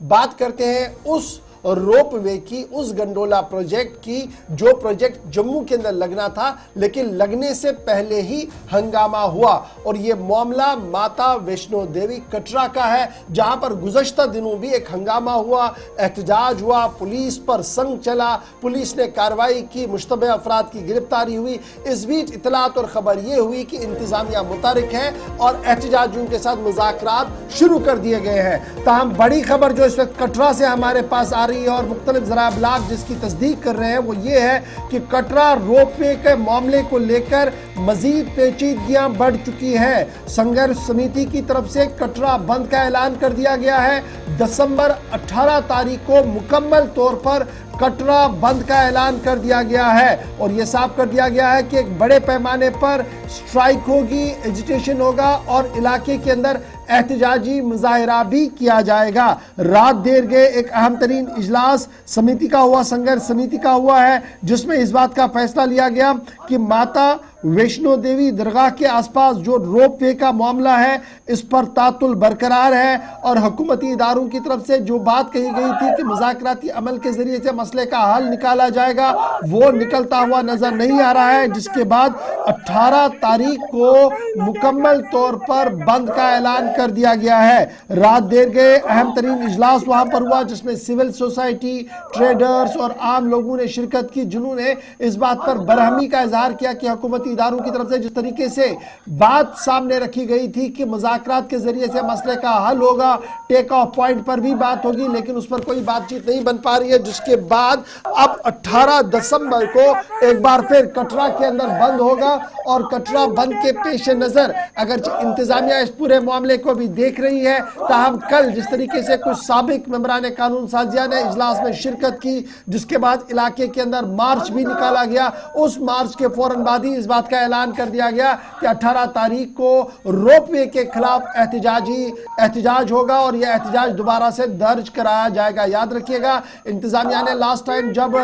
बात करते हैं उस रोप वे की, उस गंडोला प्रोजेक्ट की, जो प्रोजेक्ट जम्मू के अंदर लगना था लेकिन लगने से पहले ही हंगामा हुआ। और यह मामला माता वैष्णो देवी कटरा का है, जहां पर गुज़श्ता दिनों भी एक हंगामा हुआ, एहतजाज हुआ, पुलिस पर संग चला, पुलिस ने कार्रवाई की, मुश्तबे अफराद की गिरफ्तारी हुई। इस बीच इतलात और खबर यह हुई कि इंतजामिया मुतारिक है और एहतजाजियों के साथ मुज़ाकरात शुरू कर दिए गए हैं। ताहम बड़ी खबर जो इस वक्त कटरा से हमारे पास आ और मुख्तलिफ ज़राए अबलाग जिसकी तस्दीक कर रहे हैं वो ये है कि कटरा रोपवे के मामले को लेकर मजीद पेचीदगियां बढ़ चुकी है। संघर्ष समिति की तरफ से कटरा बंद का ऐलान कर दिया गया है। दिसंबर 18 तारीख को मुकम्मल तौर पर कटरा बंद का ऐलान कर दिया गया है और यह साफ कर दिया गया है कि एक बड़े पैमाने पर स्ट्राइक होगी, एजिटेशन होगा और इलाके के अंदर एहतजाजी मुजाहिरा भी किया जाएगा। रात देर गए एक अहम तरीन इजलास समिति का हुआ, संघर्ष समिति का हुआ है, जिसमें इस बात का फैसला लिया गया कि माता वैष्णो देवी दरगाह के आसपास जो रोप वे का मामला है इस पर तातुल बरकरार है और हुकूमती इदारों की तरफ से जो बात कही गई थी कि मुज़ाकराती अमल के जरिए से मसले का हल निकाला जाएगा वो निकलता हुआ नजर नहीं आ रहा है, जिसके बाद 18 तारीख को मुकम्मल तौर पर बंद का ऐलान कर दिया गया है। रात देर गए अहम तरीन इजलास वहां पर हुआ जिसमें सिविल सोसाइटी, ट्रेडर्स और आम लोगों ने शिरकत की, जिन्होंने इस बात पर बरहमी का इजहार किया कि हुकूमती इदारों की तरफ से जिस तरीके से बात सामने रखी गई थी कि मुज़ाकरात के जरिए से मसले का हल होगा, टेक ऑफ पॉइंट पर भी बात होगी, लेकिन उस पर कोई बातचीत नहीं बन पा रही है, जिसके बाद अब 18 दिसंबर को एक बार फिर कटरा के अंदर बंद होगा। और कटरा बंद के पेश नजर अगर इंतजामिया इस पूरे मामले को भी देख रही है, ताहम कल जिस तरीके से कुछ साबिक मेंबरान कानून साजिया ने इजलास में शिरकत की, जिसके बाद इलाके के अंदर मार्च भी निकाला गया, उस मार्च के फौरन बाद ही इस बात का ऐलान कर दिया गया कि 18 तारीख को रोपवे के खिलाफ एहतजाज होगा और यह एहतजाज दोबारा से दर्ज कराया जाएगा। याद रखिएगा इंतजामिया ने लास्ट टाइम जब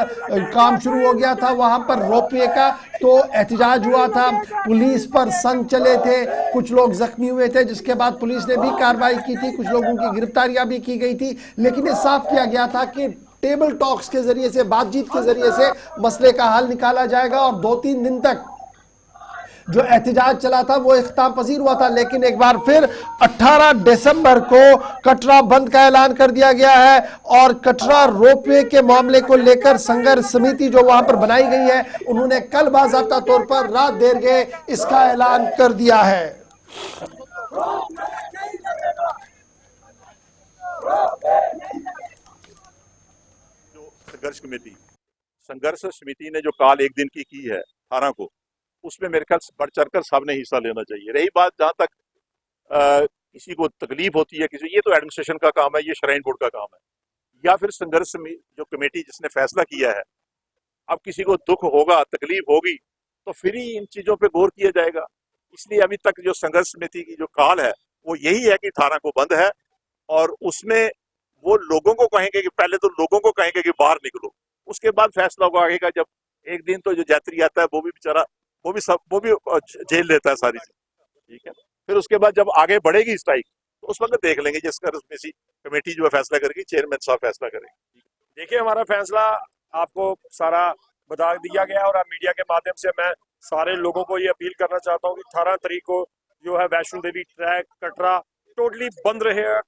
काम शुरू हो गया था वहां पर रोपवे का तो एहतजाज हुआ था, पुलिस पर संग चले थे, कुछ लोग जख्मी हुए थे, जिसके बाद पुलिस ने भी कार्रवाई की थी, कुछ लोगों की गिरफ्तारियां भी की गई थी, लेकिन ये साफ किया गया था कि टेबल टॉक्स के जरिए से, बातचीत के जरिए से मसले का हल निकाला जाएगा। और 2-3 दिन तक जो एहतजाज चला था वो इख्तिताम पजीर हुआ था, लेकिन एक बार फिर 18 दिसंबर को कटरा बंद का ऐलान कर दिया गया है और कटरा रोपवे के मामले को लेकर संघर्ष समिति जो वहां पर बनाई गई है उन्होंने कल बाज़ाब्ता तौर पर रात देर गए इसका ऐलान कर दिया है। संघर्ष समिति ने जो कॉल एक दिन की है 18 को, उसमें मेरे ख्याल से बढ़ चढ़कर सबने हिस्सा लेना चाहिए। रही बात जहां तक किसी को तकलीफ होती है किसी, ये तो एडमिनिस्ट्रेशन का काम है, ये श्राइन बोर्ड का काम है, या फिर संघर्ष जो कमेटी जिसने फैसला किया है, अब किसी को दुख होगा, तकलीफ होगी तो फिर ही इन चीजों पे गौर किया जाएगा। इसलिए अभी तक जो संघर्ष समिति की जो कॉल है वो यही है कि 18 को बंद है और उसमें वो लोगों को कहेंगे कि पहले तो लोगों को कहेंगे कि बाहर निकलो, उसके बाद फैसला होगा आगे का। जब एक दिन तो जो यात्री आता है वो भी बेचारा वो भी झेल लेता है सारी चीज, ठीक है। फिर उसके बाद जब आगे बढ़ेगी स्ट्राइक तो उस वक्त देख लेंगे जिसका कमेटी जो है फैसला करेगी, चेयरमैन साहब फैसला करेंगे। देखिए हमारा फैसला आपको सारा बता दिया गया और मीडिया के माध्यम से मैं सारे लोगों को ये अपील करना चाहता हूँ कि 18 तारीख को जो है वैष्णो देवी ट्रैक कटरा टोटली बंद रहेगा,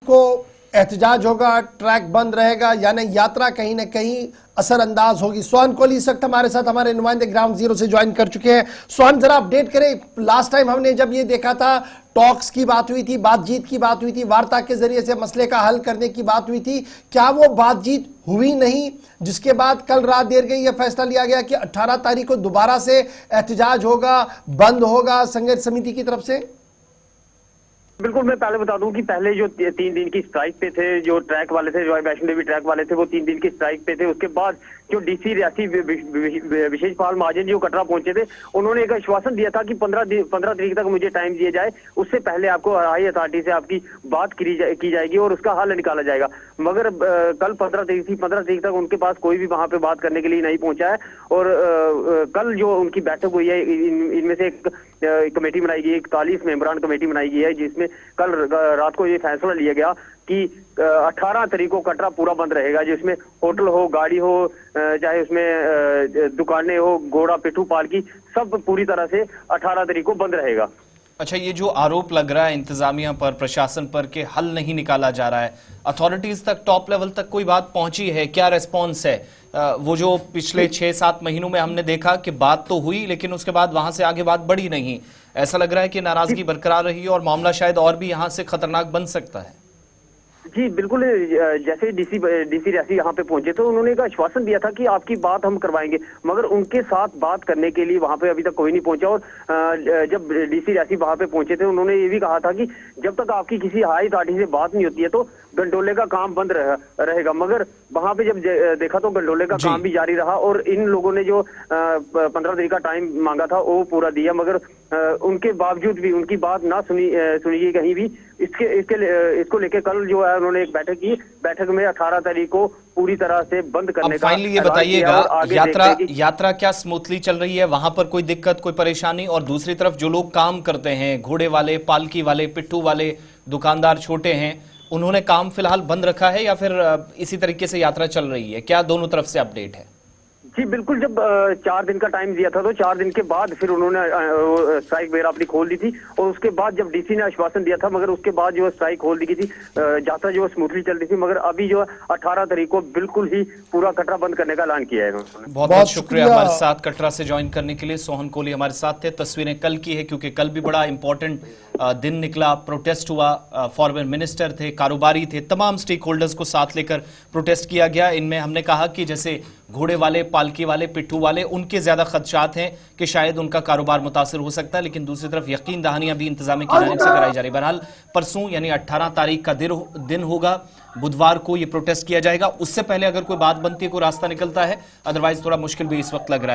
को एहतजाज होगा, ट्रैक बंद रहेगा, यानी यात्रा कहीं ना कहीं असरअंदाज होगी। सोहन कोहली इस वक्त हमारे साथ हमारे नुमाइंदे ग्राउंड जीरो से ज्वाइन कर चुके हैं। सोहन जरा अपडेट करें, लास्ट टाइम हमने जब ये देखा था टॉक्स की बात हुई थी, बातचीत की बात हुई थी, वार्ता के जरिए से मसले का हल करने की बात हुई थी, क्या वो बातचीत हुई नहीं, जिसके बाद कल रात देर गई यह फैसला लिया गया कि 18 तारीख को दोबारा से एहतजाज होगा, बंद होगा संघर्ष समिति की तरफ से? बिल्कुल, मैं पहले बता दूं कि पहले जो 3 दिन की स्ट्राइक पे थे, जो ट्रैक वाले थे, जो वैष्णो देवी ट्रैक वाले थे, वो 3 दिन की स्ट्राइक पे थे। उसके बाद जो डीसी रियासी विशेष पाल महाजन जी कटरा पहुंचे थे, उन्होंने एक आश्वासन दिया था कि 15 तारीख तक मुझे टाइम दिया जाए, उससे पहले आपको हाई अथॉरिटी से आपकी बात की जाएगी और उसका हल निकाला जाएगा। मगर कल 15 तारीख थी, 15 तारीख तक उनके पास कोई भी वहां पे बात करने के लिए नहीं पहुंचा है। और कल जो उनकी बैठक हुई है, इनमें से एक कमेटी बनाई गई है, 41 मेंबरान कमेटी बनाई गई है, जिसमें कल रात को ये फैसला लिया गया कि 18 तारीख को कटरा पूरा बंद रहेगा, जिसमें होटल हो, गाड़ी हो, चाहे उसमें दुकानें हो, घोड़ा पिट्ठू पालकी, सब पूरी तरह से 18 तारीख को बंद रहेगा। अच्छा, ये जो आरोप लग रहा है इंतजामिया पर, प्रशासन पर कि हल नहीं निकाला जा रहा है, अथॉरिटीज तक, टॉप लेवल तक कोई बात पहुंची है? क्या रेस्पॉन्स है? वो जो पिछले 6-7 महीनों में हमने देखा कि बात तो हुई लेकिन उसके बाद वहां से आगे बात बढ़ी नहीं। ऐसा लग रहा है कि नाराजगी बरकरार रही और मामला शायद और भी यहां से खतरनाक बन सकता है। जी बिल्कुल, जैसे डीसी रियासी यहाँ पे पहुंचे तो उन्होंने एक आश्वासन दिया था कि आपकी बात हम करवाएंगे, मगर उनके साथ बात करने के लिए वहाँ पे अभी तक कोई नहीं पहुंचा। और जब डीसी रियासी वहाँ पे पहुंचे थे, उन्होंने ये भी कहा था कि जब तक आपकी किसी हाई अथॉरिटी से बात नहीं होती है तो गंडोले का काम बंद रहेगा। मगर वहाँ पे जब देखा तो गंडोले का काम भी जारी रहा और इन लोगों ने जो 15 दिन का टाइम मांगा था वो पूरा दिया, मगर उनके बावजूद भी उनकी बात ना सुनी गई कहीं भी। इसको लेके कल जो है उन्होंने एक बैठक की, बैठक में 18 तारीख को पूरी तरह से बंद करने का। फाइनली ये बताइएगा, यात्रा क्या स्मूथली चल रही है? वहां पर कोई दिक्कत, कोई परेशानी? और दूसरी तरफ जो लोग काम करते हैं, घोड़े वाले, पालकी वाले, पिट्ठू वाले, दुकानदार छोटे हैं, उन्होंने काम फिलहाल बंद रखा है या फिर इसी तरीके से यात्रा चल रही है? क्या दोनों तरफ से अपडेट है? जी बिल्कुल, जब 4 दिन का टाइम दिया था तो 4 दिन के बाद फिर उन्होंने स्ट्राइक वगैरह अपनी खोल दी थी। और उसके बाद जब डीसी ने आश्वासन दिया था, मगर उसके बाद जो स्ट्राइक खोल दी गई थी, यात्रा जो स्मूथली चल रही थी। मगर अभी जो 18 तारीख को बिल्कुल ही पूरा कटरा बंद करने का ऐलान किया है उन्होंने। बहुत बहुत शुक्रिया हमारे साथ कटरा से ज्वाइन करने के लिए। सोहन कोहली हमारे साथ थे। तस्वीरें कल की है क्योंकि कल भी बड़ा इंपॉर्टेंट दिन निकला, प्रोटेस्ट हुआ, फॉरेन मिनिस्टर थे, कारोबारी थे, तमाम स्टेक होल्डर्स को साथ लेकर प्रोटेस्ट किया गया। इनमें हमने कहा कि जैसे घोड़े वाले, पालकी वाले, पिट्ठू वाले, उनके ज्यादा खदशात हैं कि शायद उनका कारोबार मुतासिर हो सकता है, लेकिन दूसरी तरफ यकीन दहानियां भी इंतजामिया की जानिब से कराई जा रही है। बहरहाल परसों यानी 18 तारीख का दिन होगा, बुधवार को ये प्रोटेस्ट किया जाएगा। उससे पहले अगर कोई बात बनती है, कोई रास्ता निकलता है, अदरवाइज थोड़ा मुश्किल भी इस वक्त लग रहा है।